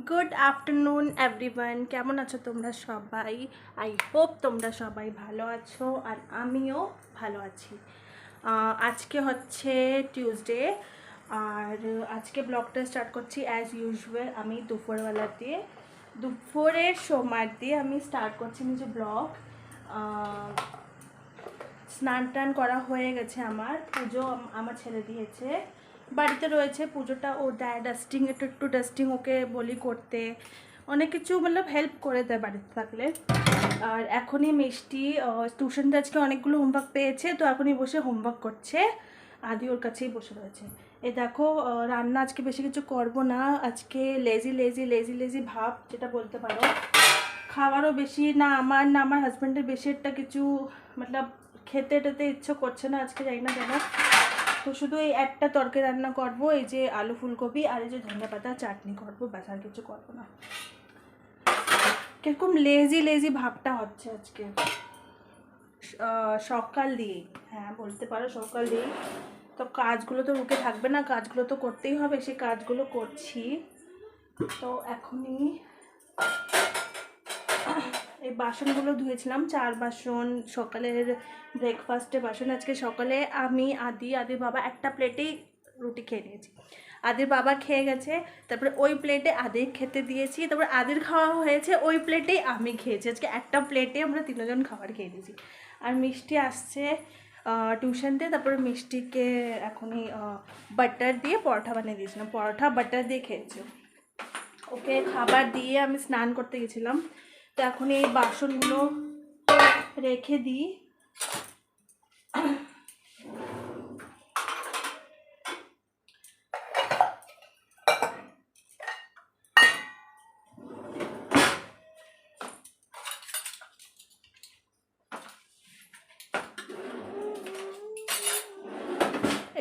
Good afternoon everyone, কেমন আছো তোমরা সবাই? আই হোপ তোমরা সবাই ভালো আছো আর আমিও ভালো আছি। আজকে হচ্ছে টিউসডে আর আজকে ব্লগটা স্টার্ট করছি অ্যাজ ইউজুয়াল। আমি দুপুরবেলা দিয়ে দুপুরের সময় দিয়ে আমি স্টার্ট করছি নিজে ব্লগ। স্নান টান করা হয়ে গেছে, আমার পুজো আমার ছেলে দিয়েছে, বাড়িতে রয়েছে পুজোটা ও দেয়, ডাস্টিং একটু ডাস্টিং ওকে বলি করতে, অনেক কিছু মতলব হেল্প করে দেয় বাড়িতে থাকলে। আর এখনই মিষ্টি টিউশনটা আজকে অনেকগুলো হোমওয়ার্ক পেয়েছে, তো এখনই বসে হোমওয়ার্ক করছে, আদি ওর কাছেই বসে রয়েছে। এই দেখো, রান্না আজকে বেশি কিছু করব না, আজকে লেজি লেজি লেজি লেজি ভাব যেটা বলতে পারো। খাওয়ারও বেশি না আমার না আমার হাজব্যান্ডের বেশি একটা কিছু মতলব খেতে টেতে ইচ্ছে করছে না আজকে, যাই না কেন। তো শুধু এই একটা তরকারি রান্না করব, এই যে আলু ফুলকপি আর এই যে ধনিয়া পাতা চাটনি করবো, ব্যাস আর কিছু করবো না। কিরকম লেজি লেজি ভাবটা হচ্ছে আজকে সকাল দিয়েই, হ্যাঁ বলতে পারো সকাল দিয়েই। তো কাজগুলো তো রুকে থাকবে না, কাজগুলো তো করতেই হবে, সেই কাজগুলো করছি। তো এখনই এই বাসনগুলো ধুয়েছিলাম, 4 বাসন, সকালের ব্রেকফাস্টে বাসন। আজকে সকালে আমি আদির বাবা একটা প্লেটেই রুটি খেয়ে নিয়েছি, আদির বাবা খেয়ে গেছে, তারপরে ওই প্লেটে আদির খেতে দিয়েছি, তারপরে আদির খাওয়া হয়েছে, ওই প্লেটেই আমি খেয়েছি। আজকে একটা প্লেটে আমরা 3 জন খাবার খেয়ে দিয়েছি। আর মিষ্টি আসছে টিউশন দিয়ে, তারপরে মিষ্টিকে এখনই বাটার দিয়ে পরোটা বানিয়ে দিয়েছিলাম, পরোটা বাটার দিয়ে খেয়েছে। ওকে খাবার দিয়ে আমি স্নান করতে গেছিলাম, তো এখন এই বাসনগুলো রেখে দিই।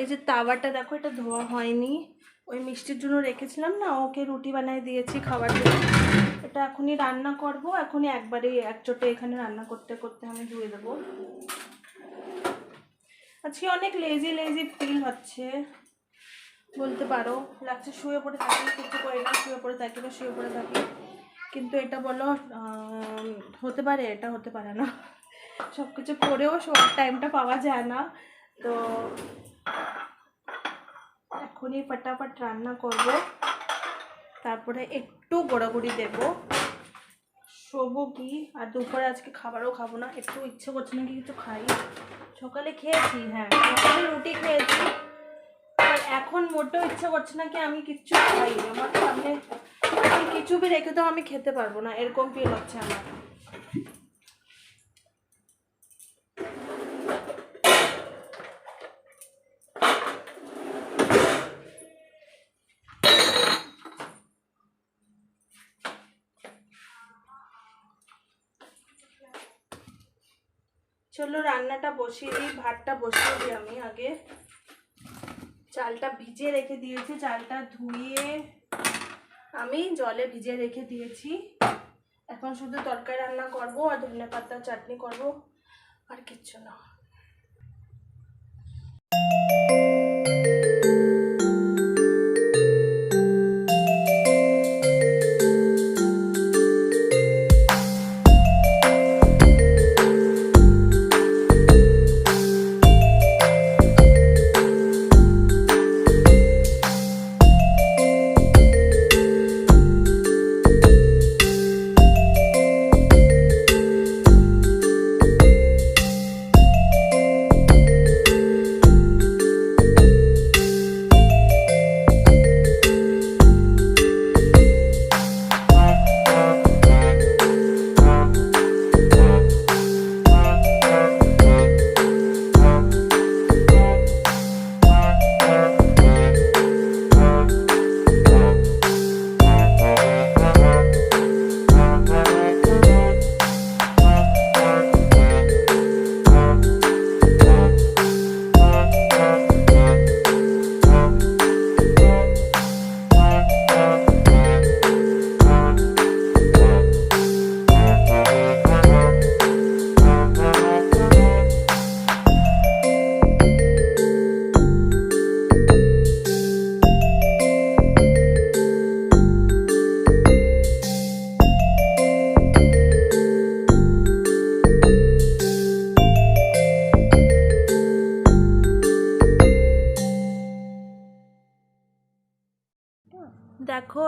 এই যে তাওয়াটা দেখো, এটা ধোয়া হয়নি, ওই মিষ্টির জন্য রেখেছিলাম না, ওকে রুটি বানিয়ে দিয়েছি খাবার জন্য। এটা এখনই রান্না করব, এখনই একবারে একচোটে এখানে রান্না করতে করতে আমি ধুয়ে দেবো। আজকে অনেক লেজি লেজি ফিল হচ্ছে বলতে পারো, লাগছে শুয়ে পড়ে থাকি, কিছু করি না, শুয়ে পড়ে থাকি বা শুয়ে পড়ে থাকি। কিন্তু এটা বলো হতে পারে, এটা হতে পারে না, সব কিছু করেও শোয়ার টাইমটা পাওয়া যায় না। তো এখনই ফটাফট রান্না করব, তারপরে একটু গোড়াগুড়ি দেবো, শোবো কি। আর দুপুরে আজকে খাবারও খাবো না, একটু ইচ্ছে করছে না কি কিছু খাই। সকালে খেয়েছি, হ্যাঁ সকালে রুটি খেয়েছি, আর এখন মোটেও ইচ্ছে করছে না কি আমি কিচ্ছু খাই। আমার সামনে কিছু বি রেখে তো আমি খেতে পারবো না, এরকম ফিল হচ্ছে আমার। চলো রান্নাটা বসিয়ে দিই, ভাতটা বসিয়ে দিই। আমি আগে চালটা ভিজিয়ে রেখে দিয়েছি, চালটা ধুয়ে আমি জলে ভিজিয়ে রেখে দিয়েছি। এখন শুধু তরকারি রান্না করব আর ধনিয়া পাতা চাটনি করব, আর কিচ্ছু না।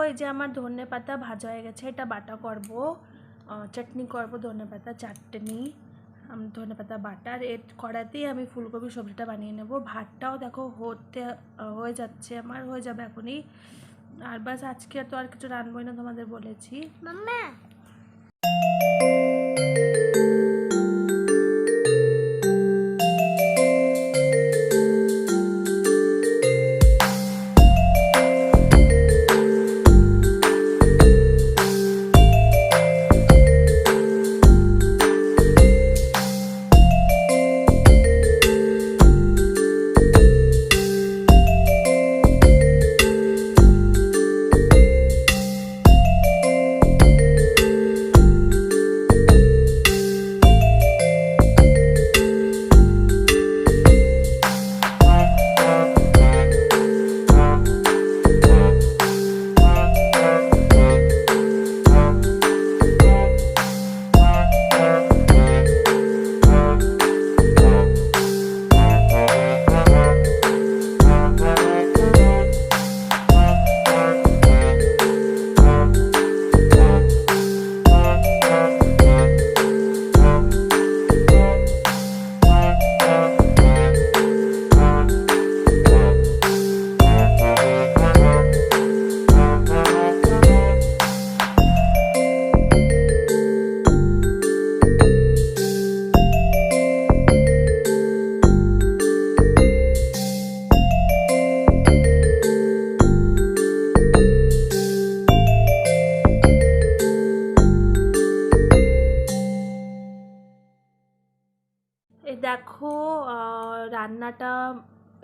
এই যে আমার ধনে পাতা ভাজা হয়ে গেছে, এটা বাটা করব, চাটনি করব, ধনে পাতা চাটনি, ধনে পাতা বাটা। আর এর কড়াতেই আমি ফুলকপি সবজিটা বানিয়ে নেব। ভাতটাও দেখো হয়ে যাচ্ছে, আমার হয়ে যাবে এখনই। আর বাস আজকে তো আর কিছু রান্নবই না, তোমাদের বলেছি। মাম্মা দেখো রান্নাটা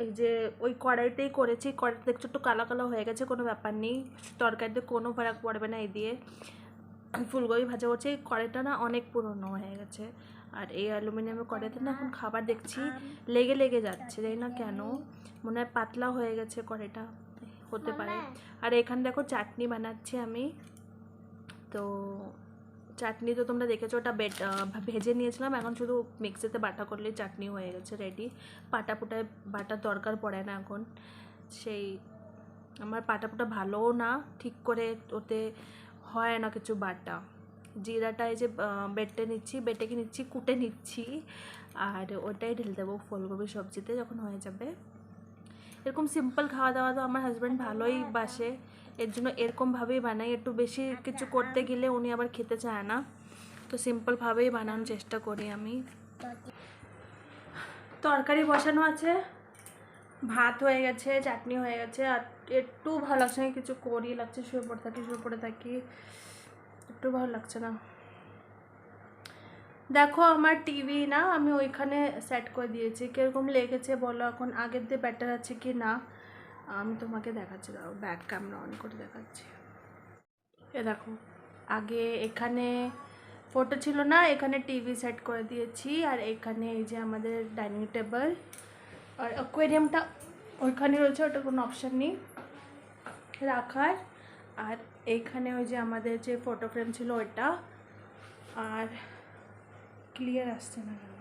এই যে ওই কড়াইতেই করেছি। কড়াইতে দেখছো একটু কালো কালো হয়ে গেছে, কোনো ব্যাপার নেই, তরকারিতে কোনো ফারাক পড়বে না। এই দিয়ে ফুলকপি ভাজা করছি। এই কড়াইটা না অনেক পুরনো হয়ে গেছে, আর এই অ্যালুমিনিয়ামের কড়াইতে না এখন খাবার দেখছি লেগে লেগে যাচ্ছে, জানি না কেন, মনে হয় পাতলা হয়ে গেছে কড়াইটা, হতে পারে। আর এখানে দেখো চাটনি বানাচ্ছি আমি। তো চাটনি তো তোমরা দেখেছো, ওটা ভেজে নিয়েছিলাম, এখন শুধু মিক্সিতে বাটা করলেই চাটনি হয়ে গেছে রেডি। পাটাপুটায় বাটার দরকার পড়ে না এখন। সেই আমার পাটাপুটা ভালোও না, ঠিক করে ওতে হয় না কিছু বাটা। জিরাটা এই যে বেটে নিচ্ছি, কুটে নিচ্ছি, আর ওটাই ঢেলে দেবো ফুলকপি সবজিতে যখন হয়ে যাবে। এরকম সিম্পল খাওয়া দাওয়া তো আমার হাজব্যান্ড ভালোই বাসে, এর জন্য এরকমভাবেই বানাই। একটু বেশি কিছু করতে গেলে উনি আবার খেতে চায় না, তো সিম্পলভাবেই বানানোর চেষ্টা করি আমি। তরকারি বসানো আছে, ভাত হয়ে গেছে, চাটনি হয়ে গেছে, আর একটু ভালো লাগছে না, কিছু করি লাগছে, শুয়ে পড়ে থাকি, একটু ভালো লাগছে না। দেখো আমার টিভি না আমি ওইখানে সেট করে দিয়েছি, কীরকম লেগেছে বলো এখন, আগের দিয়ে বেটার আছে কি না আমি তোমাকে দেখাচ্ছি, দাও ব্যাক ক্যামেরা অন করে দেখাচ্ছি। এ দেখো, আগে এখানে ফটো ছিল না, এখানে টিভি সেট করে দিয়েছি, আর এখানে এই যে আমাদের ডাইনিং টেবিল, আর অ্যাকোয়ারিয়ামটা ওইখানে রয়েছে, ওটা কোনো অপশান নেই রাখার। আর এইখানে ওই যে আমাদের যে ফটো ফ্রেম ছিল ওইটা, আর ক্লিয়ার আসছে না কেন,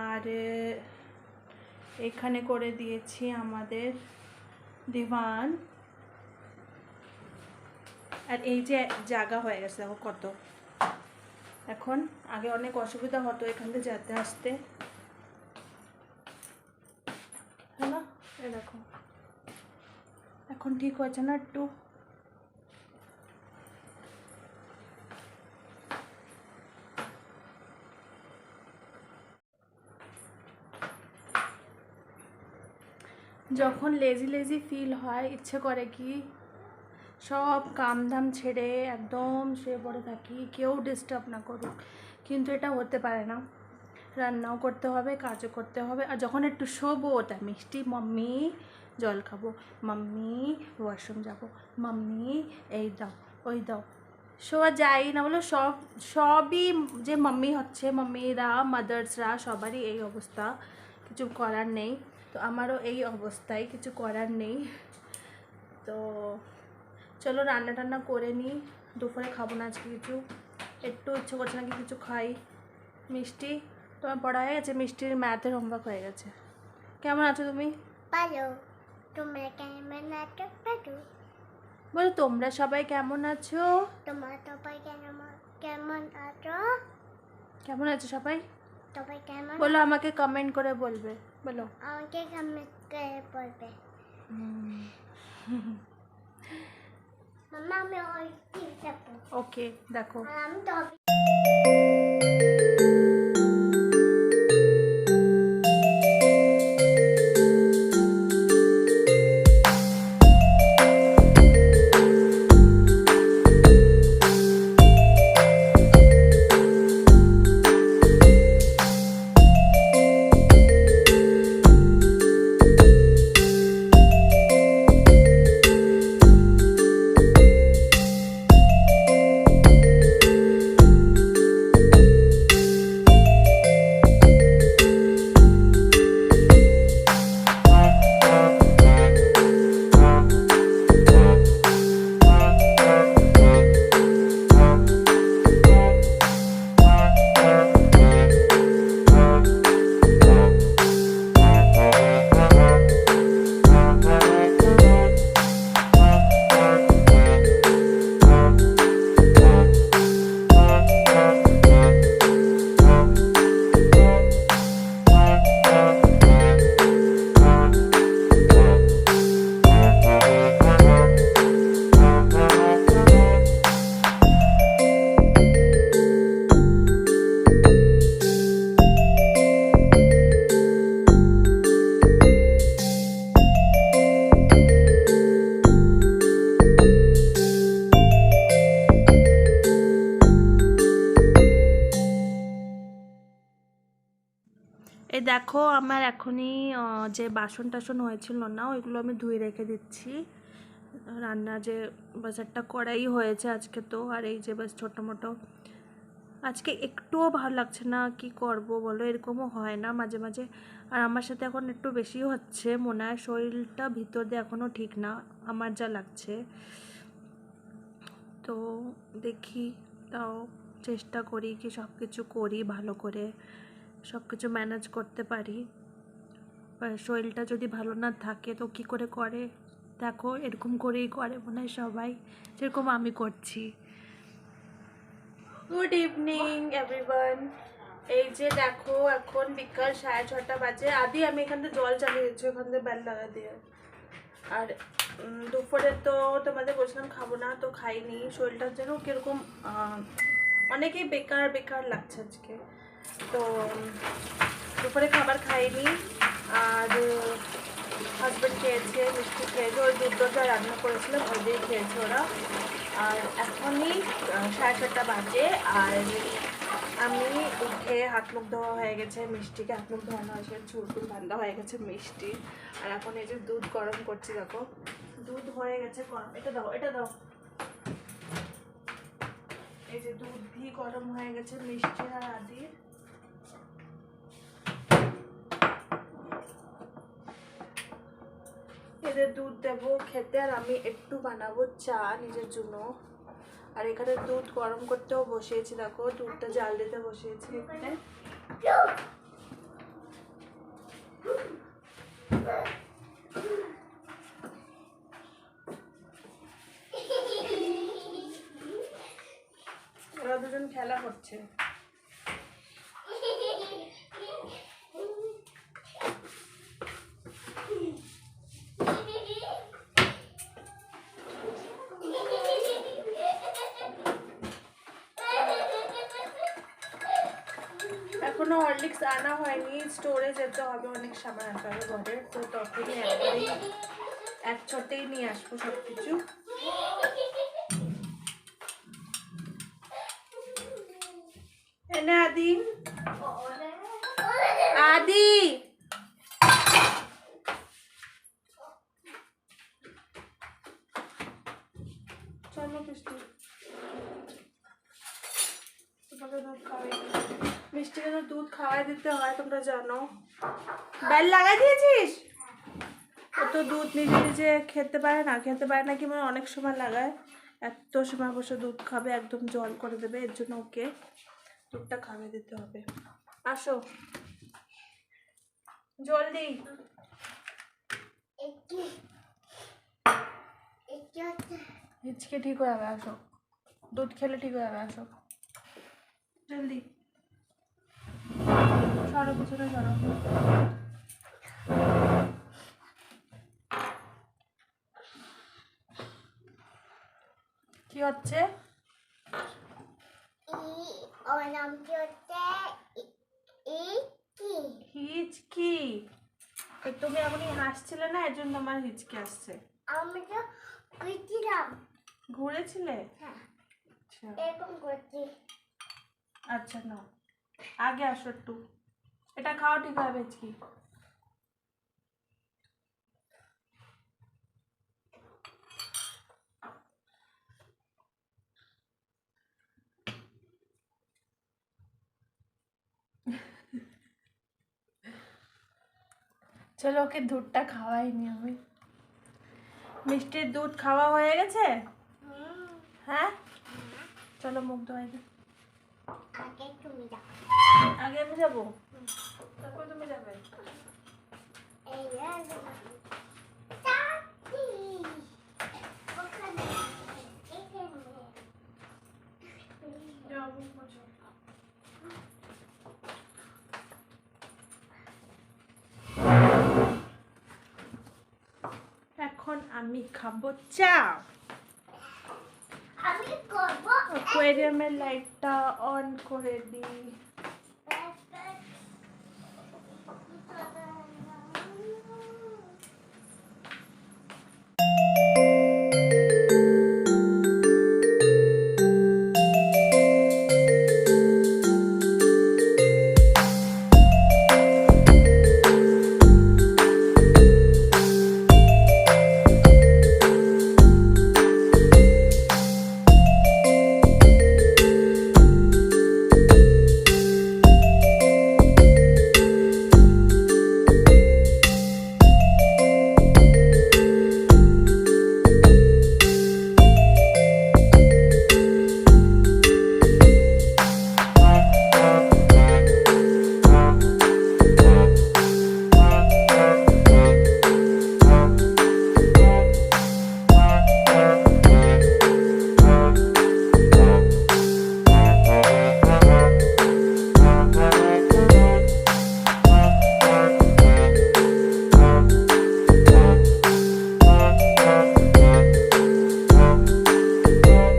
আর এখানে করে দিয়েছি আমাদের দিওয়ান। আর এই যে জায়গা হয়ে গেছে দেখো কত, এখন আগে অনেক অসুবিধা হতো এখান থেকে যেতে আসতে, হ্যাঁ না? এ দেখো এখন ঠিক হয়েছে না একটু। যখন লেজি ফিল হয়, ইচ্ছে করে কি সব কামধাম ছেড়ে একদম শুয়ে পড়ে থাকি, কেউ ডিস্টার্ব না করুক, কিন্তু এটা হতে পারে না, রান্নাও করতে হবে, কাজও করতে হবে। আর যখন একটু শোবো, ওটা মিষ্টি মাম্মি জল খাবো, মাম্মি ওয়াশরুম যাবো, মাম্মি এই দাও ওই দাও, শোয়া যাই না বলো, সবই যে মাম্মি হচ্ছে, মাম্মিরা মাদার্সরা সবারই এই অবস্থা, কিছু করার নেই। তো আমারও এই অবস্থায়, কিছু করার নেই। তো চলো রান্না টান্না করে নিই, দুপুরে খাবো না আজকে কিছু, একটু ইচ্ছে করছে নাকি কিছু খাই। মিষ্টি তোমার পড়া হয়ে গেছে? মিষ্টির ম্যাথের হোমওয়ার্ক হয়ে গেছে। কেমন আছো তুমি? ভালো। তোমরা কেমন আছো পারু? বলো তোমরা সবাই কেমন আছো? তোমরা সবাই কেমন আছো? কেমন আছো সবাই? সবাই কেমন? বলো আমাকে কমেন্ট করে বলবে, বলো। আমাকে কমেন্ট করে বলবে। মাম্মা আমি ওই দেখো। ওকে দেখো। আর আমি তো এই দেখো আমার এখনই যে বাসন টাসন হয়েছিল না ওইগুলো আমি ধুয়ে রেখে দিচ্ছি। রান্না যে বাস একটা কড়াই হয়েছে আজকে তো, আর এই যে বাস ছোটো মোটো আজকে একটুও ভালো লাগছে না, কি করব বলো, এরকমও হয় না মাঝে মাঝে। আর আমার সাথে এখন একটু বেশি হচ্ছে মনে হয়, শরীরটা ভিতর দিয়ে এখনও ঠিক না আমার যা লাগছে। তো দেখি, তাও চেষ্টা করি কি সব কিছু করি ভালো করে, সব কিছু ম্যানেজ করতে পারি। শরীরটা যদি ভালো না থাকে তো কি করে করে, দেখো এরকম করেই করে মনে হয় সবাই, যেরকম আমি করছি। Good evening everyone. এই যে দেখো এখন বিকাল 6:30 বাজে। আদি আমি এখান থেকে জল চালিয়ে দিচ্ছি, ওখান থেকে বেল লাগা দিয়ে। আর দুপুরে তো তোমাদের বলছিলাম খাবো না, তো খাইনি। শরীরটার যেন কিরকম অনেকেই বেকার বেকার লাগছে আজকে, তো দুপুরে খাবার খাইনি। আর হাজব্যান্ড খেয়েছে, মিষ্টি খেয়েছে, ওই দুধটা রান্না করেছিলাম ওই দিয়ে খেয়েছে ওরা। আর এখনই 7:30 বাজে, আর আমি উঠে হাত মুখ ধোয়া হয়ে গেছে, মিষ্টিকে হাত মুখ ধোয়ানো হয়েছে, চুল টুল বান্ধা হয়ে গেছে মিষ্টি। আর এখন এই যে দুধ গরম করছি, দেখো দুধ হয়ে গেছে গরম। এটা দাও, এটা দাও। এই যে দুধ ঘি গরম হয়ে গেছে মিষ্টি আর আদির। এদের দুধ দেবো খেতে, আর আমি একটু বানাবো চা নিজের জন্য। আর এখানে দুধ গরম করতেও বসিয়েছি, দেখো দুধটা জাল দিতে বসিয়েছি এখানে। ওরা দুজন খেলা করছে। এখনো হরলিক্স আনা হয়নি, স্টোরে যেতে হবে, অনেক সামান আনতে হবে ঘরে, তো তখনই একবারেই এক ছোটেই নিয়ে আসবো সব কিছু। এনে আদি, আদি চলো মিষ্টি, তোমাকে দুধ খাওয়াই, মিষ্টিকে তো দুধ খাওয়াই দিতে হয় তোমরা জানো। বেল লাগাই দিয়েছিস? ও তো দুধ নিজে নিজে খেতে পারে না কি মানে অনেক সময় লাগায়, এত সময় বসে দুধ খাবে, একদম জল করে দেবে, এর জন্য ওকে দুধটা খাওয়াই দিতে হবে। আসো জলদি। কি এটা হিচকে ঠিক হয়ে যাবে, আসো। দুধ খেলে ঠিক হয়ে যাবে, আসো জলদি। সরো পিছনে সরো। কি হচ্ছে? ওর নাম কি হচ্ছে কি হিচকি। তো তুমি এখনই হাসছিলে না, এর জন্য আমার হিচকি আসছে। আমি তো বুঝছিলাম। ঘুরেছিলে? হ্যাঁ, আচ্ছা এরকম করছি। আচ্ছা, না আগে আসো একটু, এটা খাও ঠিক হবে হিচকি। চলো, ওকে দুধটা খাওয়াইনি আমি। মিষ্টির দুধ খাওয়া হয়ে গেছে? হ্যাঁ, চলো মুখ ধোয়াই দে। আগে তুমি যাও। আগে আমি যাবো, তারপর তুমি যাবে। এই চাচি ওখানে এখানে যাও, মুখ মোছো। এখন আমি খাবো চা। আমি করবো অ্যাকোয়ারিয়ামের লাইটটা অন করে দিই।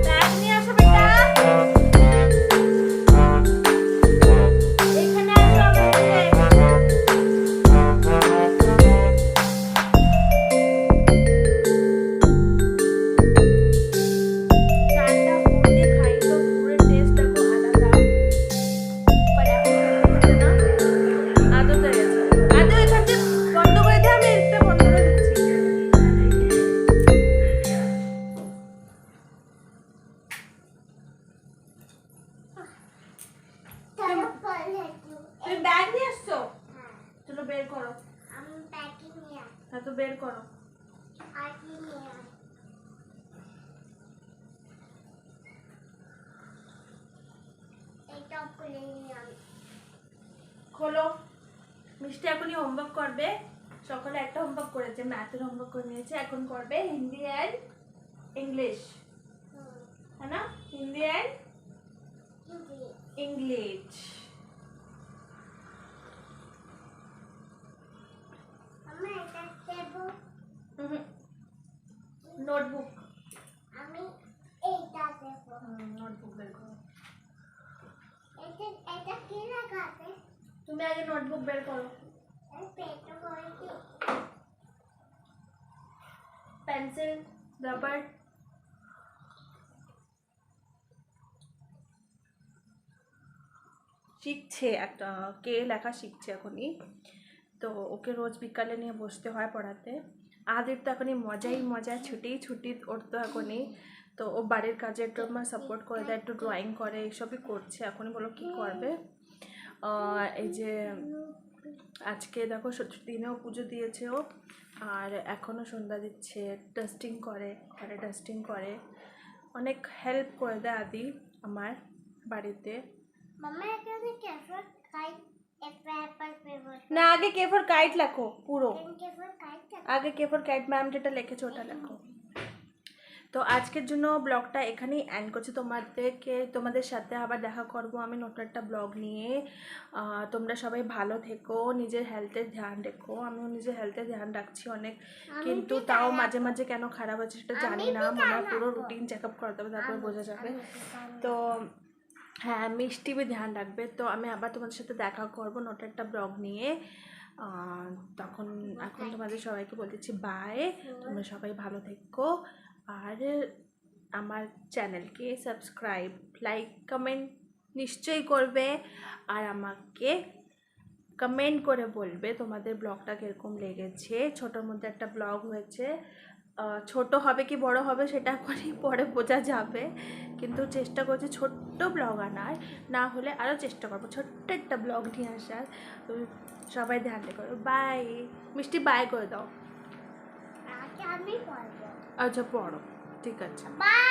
ব্যাগ নিয়ে আসো বেটা, এখানে আসো আমার সাথে। চাটা গুড় দিয়ে খাই তো গুড়ের টেস্ট দেখো আলাদা, বাট এখন খেতে না আদত হয়ে গেছে। আদৌ এখান থেকে বন্ধ করে দে, আমি এটা বন্ধ করে দিচ্ছি। তারপরে তুমি ব্যাগ নিয়ে আসছো? চলো বের করো। আমি প্যাকিং নিয়ে হ্যাঁ তো বের করো। আর কি নিয়ে এটা খুলে নিয়ে আমি খোলো। মিষ্টি এখনই হোমওয়ার্ক করবে। সকালে একটা হোমওয়ার্ক করেছে, ম্যাথের হোমওয়ার্ক করে নিয়েছে, এখন করবে হিন্দি অ্যান্ড ইংলিশ, হ্যাঁ না? Hindi and English. আমি এটা দেব নোটবুক। আমি এইটা দেব নোটবুক বের করো। এটা কি লাগাতে তুমি আগে নোটবুক বের করো। পেট করে কি পেন্সিল, রাবার। শিখছে একটা, কে লেখা শিখছে এখনই, তো ওকে রোজ বিকালে নিয়ে বসতে হয় পড়াতে। আদের তো এখনই মজাই মজা, ছুটি ছুটি ওর তো এখনই। তো ও বাড়ির কাজে একটু আমার সাপোর্ট করে দেয়, একটু ড্রয়িং করে, এইসবই করছে এখনই। বলো কি করবে। এই যে আজকে দেখো দিনেও পুজো দিয়েছে ও, আর এখনও সন্ধ্যা দিচ্ছে, ডাস্টিং করে, ঘরে ডাস্টিং করে, অনেক হেল্প করে দেয় আদি আমার বাড়িতে। মামা এখানে ক্যাফে খাই apple paper. না আগে কে ফর কাইট লেখো পুরো, Thank you for kind. আগে কে ফর কাইট ম্যাম যেটা লিখেছে ওটা লেখো। তো আজকের জন্য ব্লগটা এখানেই এন্ড করছি। তোমাদের সাথে আবার দেখা করব আমি নতুন একটা ব্লগ নিয়ে। তোমরা সবাই ভালো থেকো, নিজের হেলথের ধ্যান রেখো। আমিও নিজের হেলথের ধ্যান রাখছি অনেক, কিন্তু তাও মাঝে মাঝে কেন খারাপ হচ্ছে সেটা জানি না। মনে হয় পুরো রুটিন চেক আপ করাতে হবে, তারপরে বোঝা যাবে। তো হ্যাঁ, মিষ্টি বি ধ্যান রাখবে। তো আমি আবার তোমাদের সাথে দেখা করবো নতুন একটা ব্লগ নিয়ে। তখন এখন তোমাদের সবাইকে বলতেছি বাই, তোমরা সবাই ভালো থেকো। আর আমার চ্যানেলকে সাবস্ক্রাইব, লাইক, কমেন্ট নিশ্চয়ই করবে। আর আমাকে কমেন্ট করে বলবে তোমাদের ব্লগটা কীরকম লেগেছে। ছোটোর মধ্যে একটা ব্লগ হয়েছে, ছোট হবে কি বড় হবে সেটা এখনই পরে বোঝা যাবে, কিন্তু চেষ্টা করছি ছোট্ট ব্লগ আনার, না হলে আরও চেষ্টা করবো ছোট্ট একটা ব্লগ নিয়ে আসার। তো সবাই ধ্যান রেখো। বাই মিষ্টি, বাই করে দাও। আজকে আমি পড়বো। আচ্ছা পড়ো, ঠিক আছে। Bye.